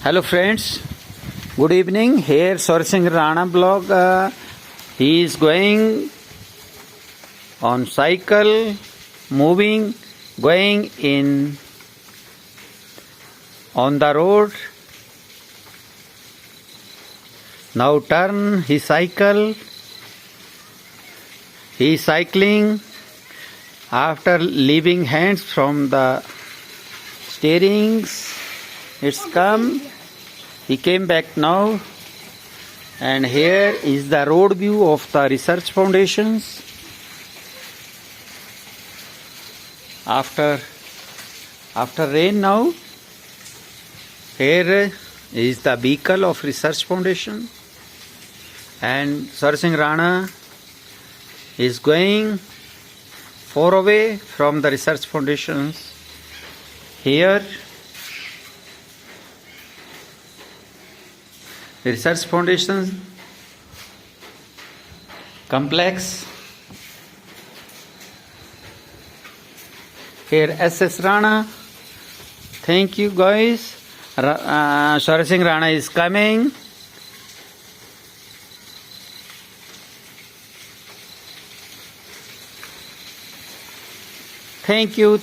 Hello friends, good evening. Here Swarsingh Singh Rana blog. He is going on cycle, moving, going in on the road. Now turn his cycle. He is cycling after leaving hands from the steerings. It's come. He came back now, and here is the road view of the research foundations. After rain now, here is the vehicle of research foundation, and Swarsingh Singh Rana is going far away from the research foundations. Here the research foundation complex. Here SS Rana. Thank you guys. Swarsingh Singh Rana is coming. Thank you.